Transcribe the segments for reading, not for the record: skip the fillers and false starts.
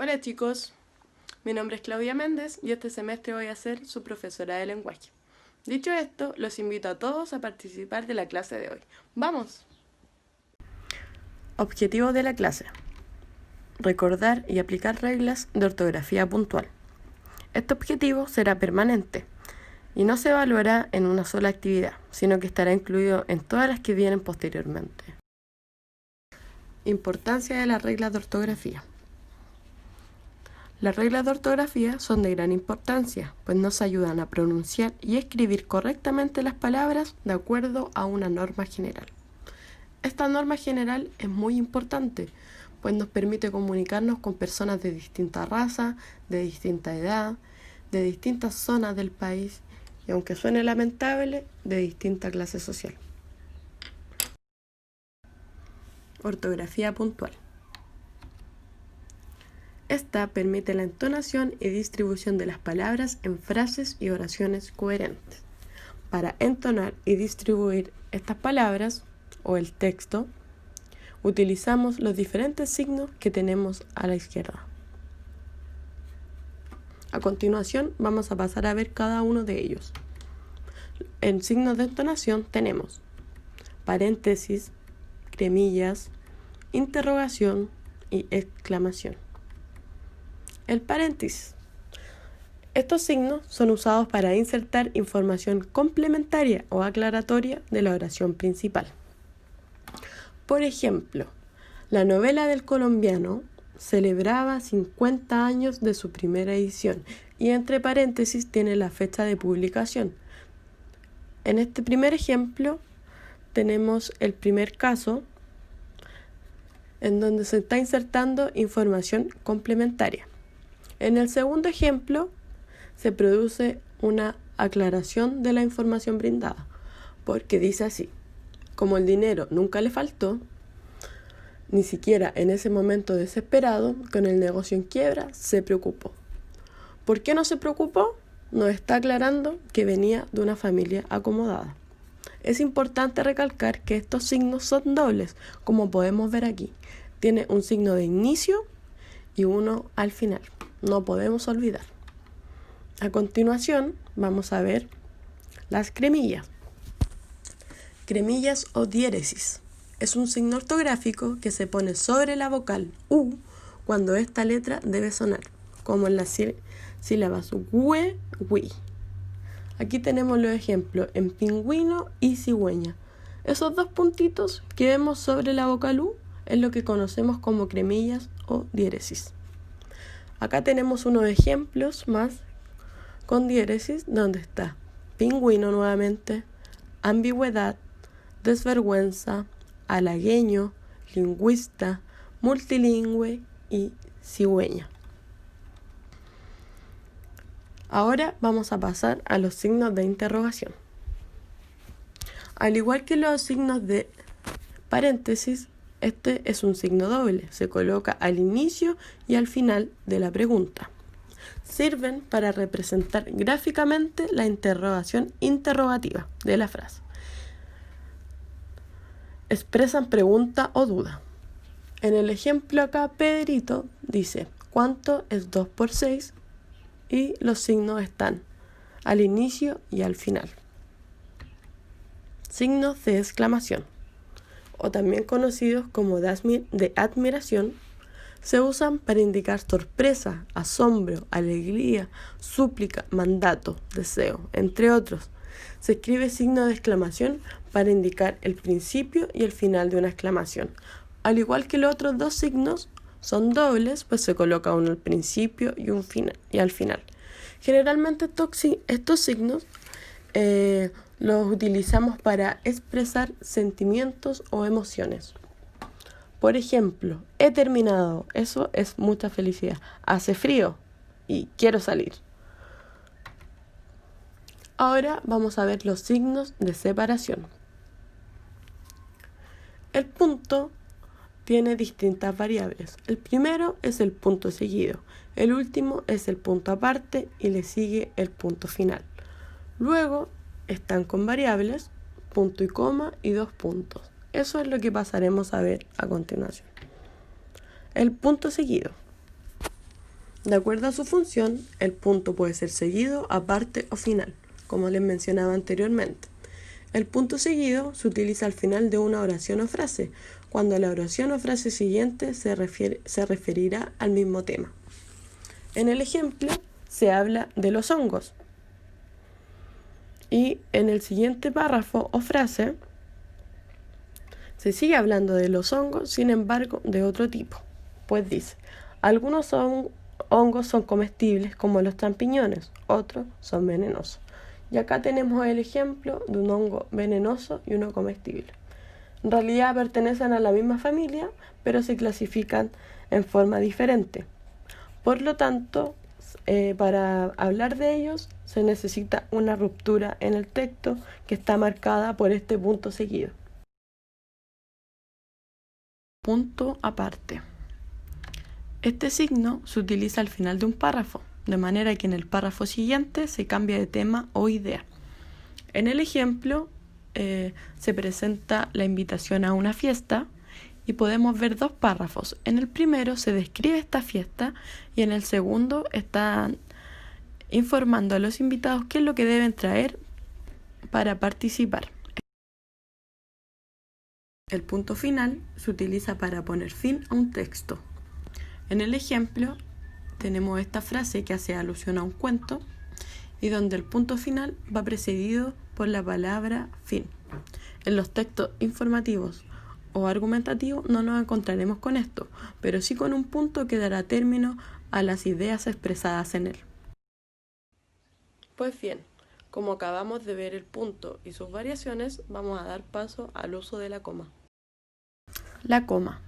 Hola chicos, mi nombre es Claudia Méndez y este semestre voy a ser su profesora de lenguaje. Dicho esto, los invito a todos a participar de la clase de hoy. ¡Vamos! Objetivo de la clase: recordar y aplicar reglas de ortografía puntual. Este objetivo será permanente y no se evaluará en una sola actividad, sino que estará incluido en todas las que vienen posteriormente. Importancia de las reglas de ortografía. Las reglas de ortografía son de gran importancia, pues nos ayudan a pronunciar y escribir correctamente las palabras de acuerdo a una norma general. Esta norma general es muy importante, pues nos permite comunicarnos con personas de distinta raza, de distinta edad, de distintas zonas del país y, aunque suene lamentable, de distinta clase social. Ortografía puntual. Esta permite la entonación y distribución de las palabras en frases y oraciones coherentes. Para entonar y distribuir estas palabras o el texto, utilizamos los diferentes signos que tenemos a la izquierda. A continuación vamos a pasar a ver cada uno de ellos. En signos de entonación tenemos paréntesis, cremillas, interrogación y exclamación. El paréntesis. Estos signos son usados para insertar información complementaria o aclaratoria de la oración principal. Por ejemplo, la novela del colombiano celebraba 50 años de su primera edición y entre paréntesis tiene la fecha de publicación. En este primer ejemplo tenemos el primer caso en donde se está insertando información complementaria. En el segundo ejemplo, se produce una aclaración de la información brindada, porque dice así: como el dinero nunca le faltó, ni siquiera en ese momento desesperado, con el negocio en quiebra, se preocupó. ¿Por qué no se preocupó? Nos está aclarando que venía de una familia acomodada. Es importante recalcar que estos signos son dobles, como podemos ver aquí. Tiene un signo de inicio y uno al final. No podemos olvidar. A continuación vamos a ver las cremillas. Cremillas o diéresis. Es un signo ortográfico que se pone sobre la vocal U cuando esta letra debe sonar, como en las sílabas hue, wi. Aquí tenemos los ejemplos en pingüino y cigüeña. Esos dos puntitos que vemos sobre la vocal U es lo que conocemos como cremillas o diéresis. Acá tenemos unos ejemplos más con diéresis, donde está pingüino nuevamente, ambigüedad, desvergüenza, halagueño, lingüista, multilingüe y cigüeña. Ahora vamos a pasar a los signos de interrogación. Al igual que los signos de paréntesis, este es un signo doble, se coloca al inicio y al final de la pregunta. Sirven para representar gráficamente la interrogación interrogativa de la frase. Expresan pregunta o duda. En el ejemplo acá, Pedrito dice: ¿cuánto es 2 por 6? Y los signos están al inicio y al final. Signos de exclamación, o también conocidos como de admiración, se usan para indicar sorpresa, asombro, alegría, súplica, mandato, deseo, entre otros. Se escribe signo de exclamación para indicar el principio y el final de una exclamación. Al igual que los otros dos signos son dobles, pues se coloca uno al principio y al final. Generalmente estos signos los utilizamos para expresar sentimientos o emociones. Por ejemplo, he terminado, eso es mucha felicidad. Hace frío y quiero salir. Ahora vamos a ver los signos de separación. El punto tiene distintas variables. El primero es el punto seguido, el último es el punto aparte y le sigue el punto final. Luego están con variables, punto y coma y 2 puntos. Eso es lo que pasaremos a ver a continuación. El punto seguido. De acuerdo a su función, el punto puede ser seguido, aparte o final, como les mencionaba anteriormente. El punto seguido se utiliza al final de una oración o frase, cuando la oración o frase siguiente se referirá al mismo tema. En el ejemplo se habla de los hongos. Y en el siguiente párrafo o frase se sigue hablando de los hongos, sin embargo, de otro tipo. Pues dice, algunos hongos son comestibles como los champiñones, otros son venenosos. Y acá tenemos el ejemplo de un hongo venenoso y uno comestible. En realidad pertenecen a la misma familia, pero se clasifican en forma diferente. Por lo tanto, para hablar de ellos se necesita una ruptura en el texto que está marcada por este punto seguido. Punto aparte. Este signo se utiliza al final de un párrafo, de manera que en el párrafo siguiente se cambia de tema o idea. En el ejemplo se presenta la invitación a una fiesta y podemos ver dos párrafos. En el primero se describe esta fiesta y en el segundo están informando a los invitados qué es lo que deben traer para participar. El punto final se utiliza para poner fin a un texto. En el ejemplo tenemos esta frase que hace alusión a un cuento y donde el punto final va precedido por la palabra fin. En los textos informativos o argumentativos no nos encontraremos con esto, pero sí con un punto que dará término a las ideas expresadas en él. Pues bien, como acabamos de ver el punto y sus variaciones, vamos a dar paso al uso de la coma. La coma.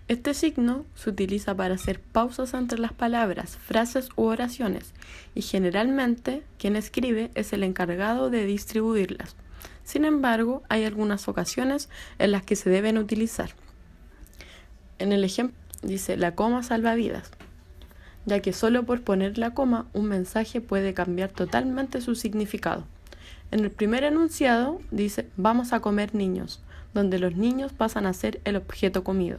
Este signo se utiliza para hacer pausas entre las palabras, frases u oraciones, y generalmente quien escribe es el encargado de distribuirlas. Sin embargo, hay algunas ocasiones en las que se deben utilizar. En el ejemplo dice, la coma salva vidas, ya que solo por poner la coma un mensaje puede cambiar totalmente su significado. En el primer enunciado dice, vamos a comer niños, donde los niños pasan a ser el objeto comido.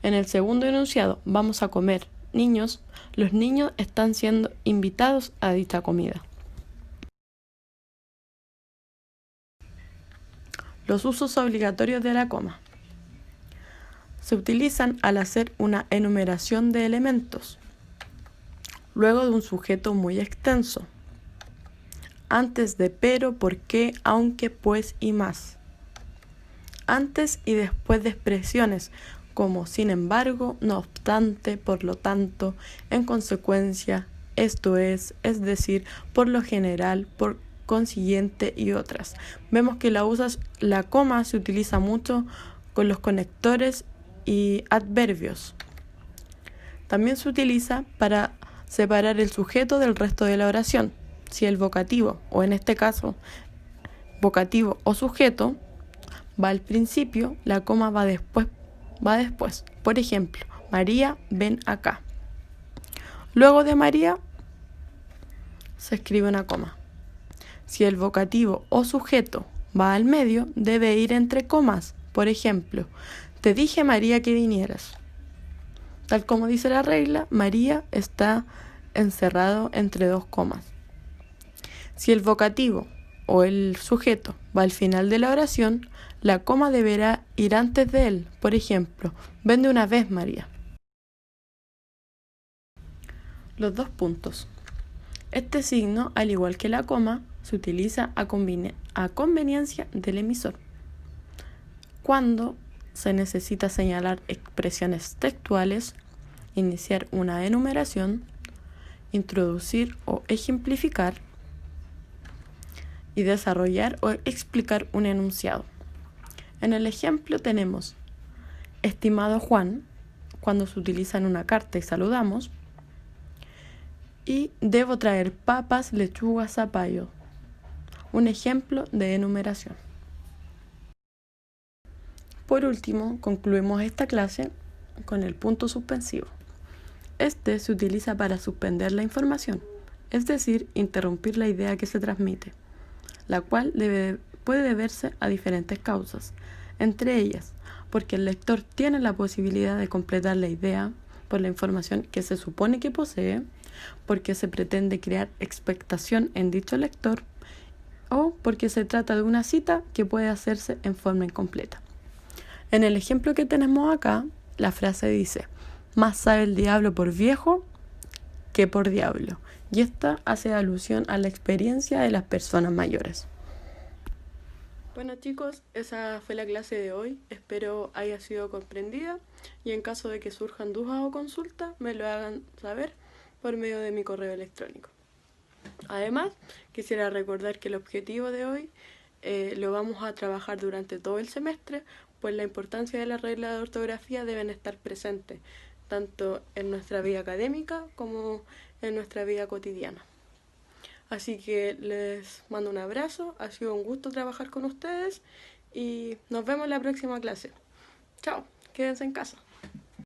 En el segundo enunciado, vamos a comer niños, los niños están siendo invitados a dicha comida. Los usos obligatorios de la coma. Se utilizan al hacer una enumeración de elementos, luego de un sujeto muy extenso, antes de pero, por qué, aunque, pues y más, antes y después de expresiones como sin embargo, no obstante, por lo tanto, en consecuencia, esto es decir, por lo general, por consiguiente y otras. Vemos que la coma se utiliza mucho con los conectores y adverbios. También se utiliza para separar el sujeto del resto de la oración. Si el vocativo, o en este caso, vocativo o sujeto, va al principio, la coma va después. Por ejemplo, María, ven acá. Luego de María se escribe una coma. Si el vocativo o sujeto va al medio, debe ir entre comas. Por ejemplo, te dije, María, que vinieras. Tal como dice la regla, María está encerrado entre dos comas. Si el vocativo o el sujeto va al final de la oración, la coma deberá ir antes de él. Por ejemplo, ven de una vez, María. Los dos puntos. Este signo, al igual que la coma, se utiliza a conveniencia del emisor, cuando se necesita señalar expresiones textuales, iniciar una enumeración, introducir o ejemplificar y desarrollar o explicar un enunciado. En el ejemplo tenemos, estimado Juan, cuando se utiliza en una carta y saludamos, y debo traer papas, lechugas, zapallo. Un ejemplo de enumeración. Por último, concluimos esta clase con el punto suspensivo. Este se utiliza para suspender la información, es decir, interrumpir la idea que se transmite, la cual puede deberse a diferentes causas, entre ellas, porque el lector tiene la posibilidad de completar la idea, por la información que se supone que posee, porque se pretende crear expectación en dicho lector o porque se trata de una cita que puede hacerse en forma incompleta. En el ejemplo que tenemos acá, la frase dice: más sabe el diablo por viejo que por diablo. Y esta hace alusión a la experiencia de las personas mayores. Bueno chicos, esa fue la clase de hoy. Espero haya sido comprendida y en caso de que surjan dudas o consultas me lo hagan saber por medio de mi correo electrónico. Además, quisiera recordar que el objetivo de hoy lo vamos a trabajar durante todo el semestre, pues la importancia de las reglas de ortografía deben estar presentes tanto en nuestra vida académica como en nuestra vida cotidiana. Así que les mando un abrazo, ha sido un gusto trabajar con ustedes y nos vemos en la próxima clase. Chao, quédense en casa.